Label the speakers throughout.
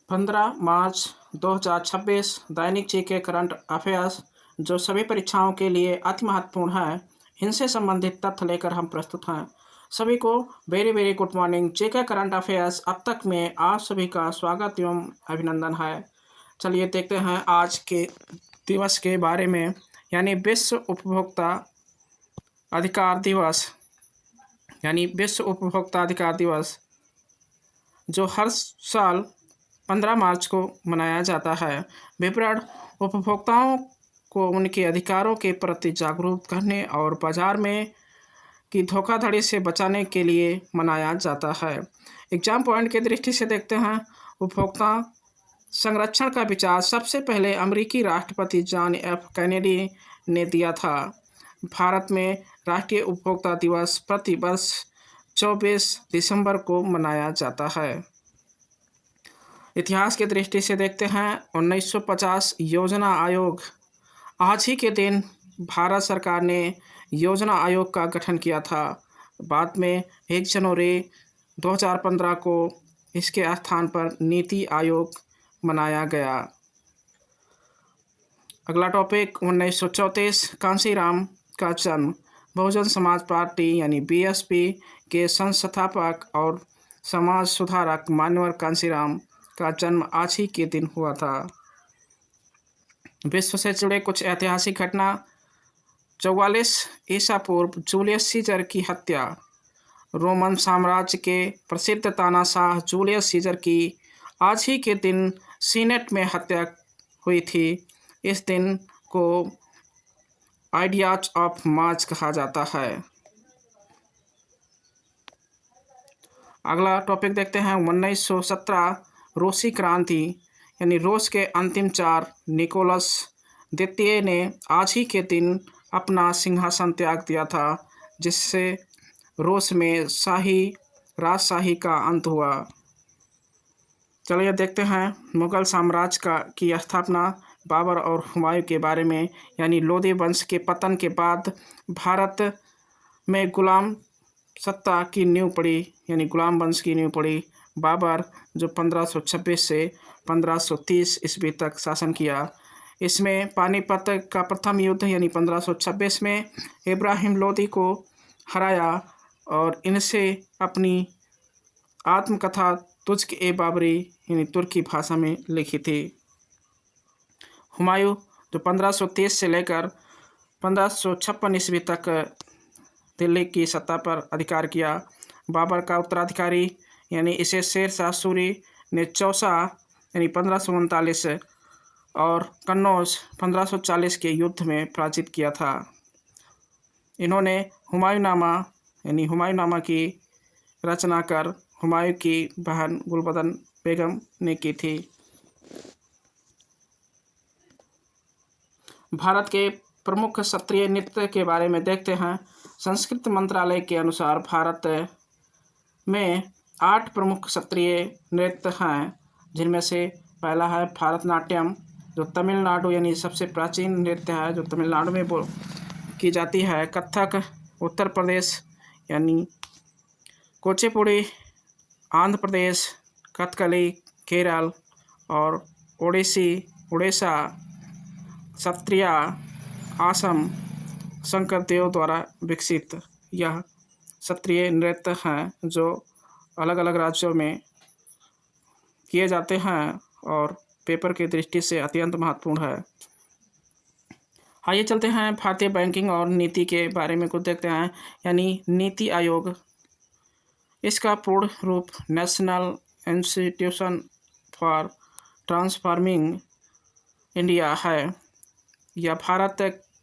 Speaker 1: 15 मार्च 2026 दैनिक GK current affairs जो सभी परीक्षाओं के लिए अति महत्वपूर्ण है, इनसे संबंधित तथ्य लेकर हम प्रस्तुत हैं। सभी को very very good morning. GK current affairs अब तक में आप सभी का स्वागत एवं अभिनंदन है। चलिए देखते हैं आज के दिवस के बारे में, यानी विश्व उपभोक्ता अधिकार दिवस, जो हर साल 15 मार्च को मनाया जाता है। विपणन उपभोक्ताओं को उनके अधिकारों के प्रति जागरूक करने और बाजार में की धोखाधड़ी से बचाने के लिए मनाया जाता है। एग्जाम पॉइंट की दृष्टि से देखते हैं, उपभोक्ता संरक्षण का विचार सबसे पहले अमेरिकी राष्ट्रपति जॉन एफ कैनेडी ने दिया था। भारत में राष्ट्रीय उपभोक्ता दिवस प्रति वर्ष 24 दिसंबर को मनाया जाता है। इतिहास की दृष्टि से देखते हैं, 1950 योजना आयोग। आज ही के दिन भारत सरकार ने योजना आयोग का गठन किया था। बाद में 1 जनवरी 2015 को इसके स्थान पर नीति आयोग मनाया गया। अगला टॉपिक 1934 कांशीराम का जन्म। बहुजन समाज पार्टी यानी बीएसपी के संस्थापक और समाज सुधारक मान्यवर कांशीराम का जन्म आज ही के दिन हुआ था। विश्व से जुड़े कुछ ऐतिहासिक घटना। 44 ईसा पूर्व जूलियस सीजर की हत्या। रोमन साम्राज्य के प्रसिद्ध तानाशाह जूलियस सीजर की आज ही के दिन सीनेट में हत्या हुई थी। इस दिन को आइडियाज ऑफ मार्च कहा जाता है। अगला टॉपिक देखते हैं, 1917 रूसी क्रांति, यानी रूस के अंतिम चार निकोलस द्वितीय ने आज ही के दिन अपना सिंहासन त्याग दिया था, जिससे रूस में राजशाही का अंत हुआ। चलिए देखते हैं मुगल साम्राज्य की स्थापना। बाबर और हुमायूं के बारे में, यानी लोदी वंश के पतन के बाद भारत में गुलाम सत्ता की नींव पड़ी, यानी गुलाम वंश की नींव पड़ी। बाबर जो 1526 से 1530 ईस्वी तक शासन किया। इसमें पानीपत का प्रथम युद्ध यानी 1526 में इब्राहिम लोदी को हराया और इनसे अपनी आत्मकथा तुज़्क ए बाबरी यानी तुर्की भाषा में लिखी थी। हुमायूं जो 1530 से लेकर 1556 ईस्वी तक दिल्ली की सत्ता पर अधिकार किया। बाबर का उत्तराधिकारी यानी इसे शेर शाह सूरी ने चौसा यानी 1539 और कन्नौज 1540 के युद्ध में पराजित किया था। इन्होंने हुमायूंनामा की रचना कर हुमायूं की बहन गुलबदन बेगम ने की थी। भारत के प्रमुख शास्त्रीय नृत्य के बारे में देखते हैं। संस्कृति मंत्रालय के अनुसार भारत में 8 प्रमुख शास्त्रीय नृत्य हैं, जिनमें से पहला है भारतनाट्यम, जो तमिलनाडु यानी सबसे प्राचीन नृत्य है, जो तमिलनाडु में की जाती है। कथक उत्तर प्रदेश यानी कुचिपुड़ी आंध्र प्रदेश, कथकली केरल और उड़ीसा सत्रिया आसम शंकर देव द्वारा विकसित यह शास्त्रीय नृत्य हैं, जो अलग अलग राज्यों में किए जाते हैं और पेपर की दृष्टि से अत्यंत महत्वपूर्ण है। आइए चलते हैं भारतीय बैंकिंग और नीति के बारे में कुछ देखते हैं, यानी नीति आयोग। इसका पूर्ण रूप national institution for transforming India है। यह भारत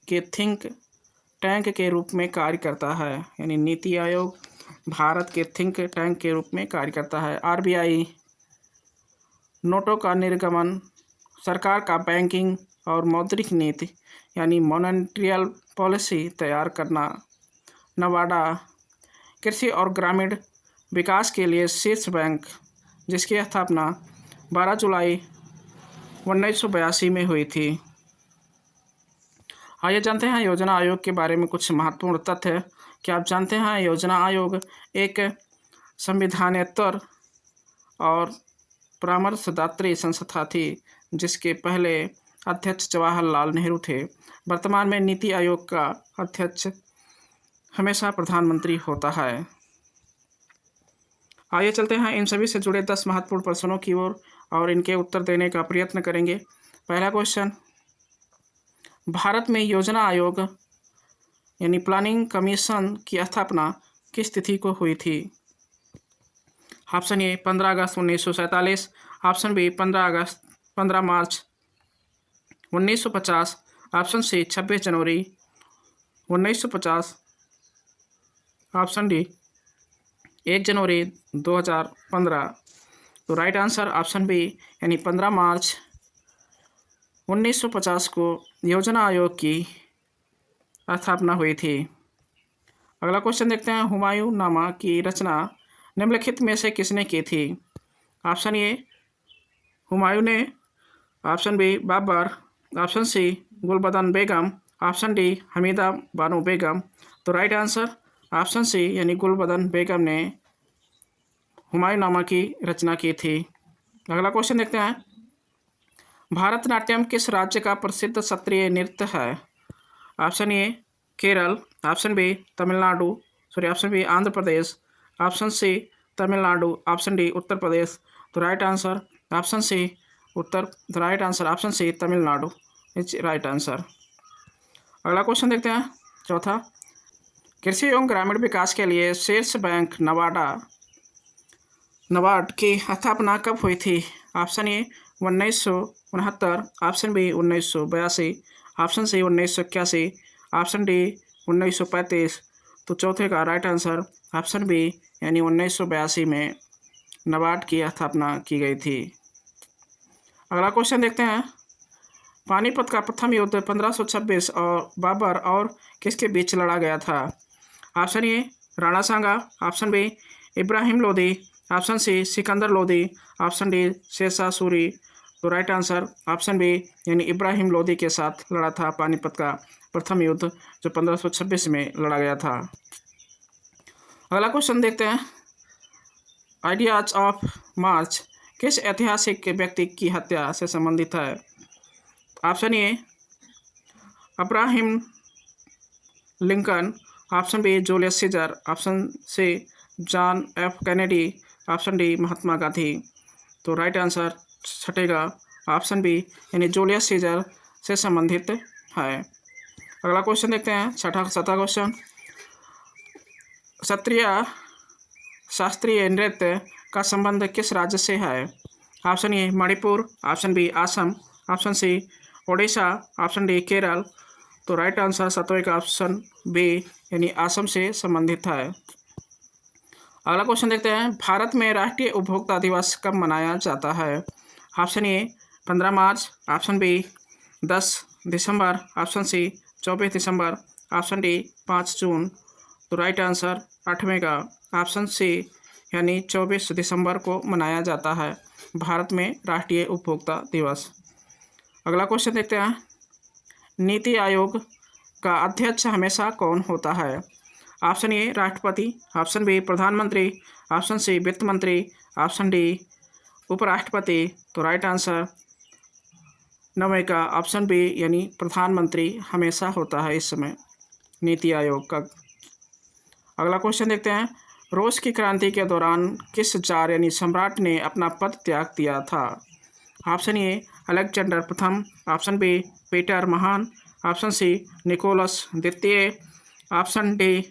Speaker 1: के थिंक टैंक के रूप में कार्य करता है, यानी नीति आयोग भारत के थिंक टैंक के रूप में कार्य करता है। आरबीआई नोटों का निर्गमन, सरकार का बैंकिंग और मौद्रिक नीति यानी मॉनेटरी पॉलिसी तैयार करना। नवाडा कृषि और ग्रामीण विकास के लिए शीर्ष बैंक, जिसकी स्थापना 12 जुलाई 1982 में हुई थी। आइए जानते हैं योजना आयोग के बारे में कुछ महत्वपूर्ण तथ्य। क्या आप जानते हैं योजना आयोग एक संविधानेतर और परामर्शदात्री संस्था थी जिसके पहले अध्यक्ष जवाहरलाल नेहरू थे। वर्तमान में नीति आयोग का अध्यक्ष हमेशा प्रधानमंत्री होता है। आइए चलते हैं इन सभी से जुड़े 10 महत्वपूर्ण प्रश्नों की ओर और इनके उत्तर देने का प्रयत्न करेंगे। पहला क्वेश्चन, भारत में योजना आयोग यानी प्लानिंग कमीशन की स्थापना किस तिथि को हुई थी? ऑप्शन ए 15 अगस्त 1947, ऑप्शन बी 15 मार्च 1950, ऑप्शन सी 26 जनवरी 1950, ऑप्शन डी 1 जनवरी 2015। तो राइट आंसर ऑप्शन बी यानी 15 मार्च 1950 को योजना आयोग की स्थापना हुई थी। अगला क्वेश्चन देखते हैं, हुमायूं नामा की रचना निम्नलिखित में से किसने की थी? ऑप्शन ए हुमायूं ने, option B Babar, option C Gulbadan Begum, option D Hamida Bano Begum. तो राइट आंसर ऑप्शन सी यानी गुलबदन बेगम ने हुमायूंनामा की रचना की थी। अगला क्वेश्चन देखते हैं, भारतनाट्यम किस राज्य का प्रसिद्ध शास्त्रीय नृत्य है? Option A Kerala, option B Tamil Nadu, option B Andhra Pradesh, option C Tamil Nadu, option D Uttar Pradesh. तो right answer option C right answer option C Tamil Nadu is right answer. अगला क्वेश्चन देखते हैं, चौथा, कृषि एवं ग्रामीण विकास के लिए शीर्ष बैंक नाबार्ड की स्थापना कब हुई थी? Option A 1969, option B 1982, option C 1981, option D 1935। तो चौथे का राइट आंसर ऑप्शन बी यानी 1982 में नाबार्ड की स्थापना की गई थी। अगला क्वेश्चन देखते हैं, पानीपत का प्रथम युद्ध 1526 और बाबर और किसके बीच लड़ा गया था? Option A Rana Sanga, option B Ibrahim Lodi, option C Sikandar Lodi, option D Sher Shah Suri. तो राइट आंसर ऑप्शन बी यानी इब्राहिम लोदी के साथ लड़ा था पानीपत का प्रथम युद्ध जो 1526 में लड़ा गया था। अगला क्वेश्चन देखते हैं, आइडियाज ऑफ मार्च किस ऐतिहासिक व्यक्ति की हत्या से संबंधित है? Option A Abraham Lincoln, option B Julius Caesar, option C John F Kennedy, option D Mahatma Gandhi. तो राइट आंसर छठेगा ऑप्शन बी यानी जूलियस सीजर से संबंधित है। अगला क्वेश्चन देखते हैं, छठा क्वेश्चन, शास्त्रीय नृत्य का संबंध किस राज्य से है? Option A Manipur, option B Assam, option C Odisha, option D Kerala. तो राइट आंसर सातवें का ऑप्शन बी यानी असम से संबंधित है। अगला क्वेश्चन देखते हैं, भारत में राष्ट्रीय उपभोक्ता दिवस कब मनाया जाता है? ऑप्शन ए 15 मार्च, ऑप्शन बी 10 दिसंबर, ऑप्शन सी 24 दिसंबर, ऑप्शन डी 5 जून। तो राइट आंसर 8वें का ऑप्शन सी यानी 24 दिसंबर को मनाया जाता है भारत में राष्ट्रीय उपभोक्ता दिवस। अगला क्वेश्चन देखते हैं, नीति आयोग का अध्यक्ष हमेशा कौन होता है? ऑप्शन ए राष्ट्रपति, ऑप्शन बी प्रधानमंत्री, ऑप्शन सी वित्त मंत्री, ऑप्शन डी उपराष्ट्रपति। तो राइट आंसर 9वें का ऑप्शन बी यानी प्रधानमंत्री हमेशा होता है इस समय नीति आयोग का। अगला क्वेश्चन देखते हैं, रूस की क्रांति के दौरान किस जार यानी सम्राट ने अपना पद त्याग दिया था? ऑप्शन ए अलेक्जेंडर प्रथम, ऑप्शन बी पीटर महान, ऑप्शन सी निकोलस द्वितीय, ऑप्शन डी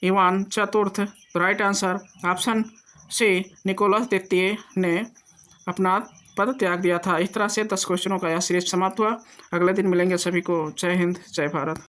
Speaker 1: इवान चतुर्थ। Right answer option C Nicholas द्वितीय ने अपना पद त्याग दिया था। इस तरह से 10 क्वेश्चनों का यह सीरीज समाप्त हुआ। अगले दिन मिलेंगे सभी को। जय हिंद, जय भारत।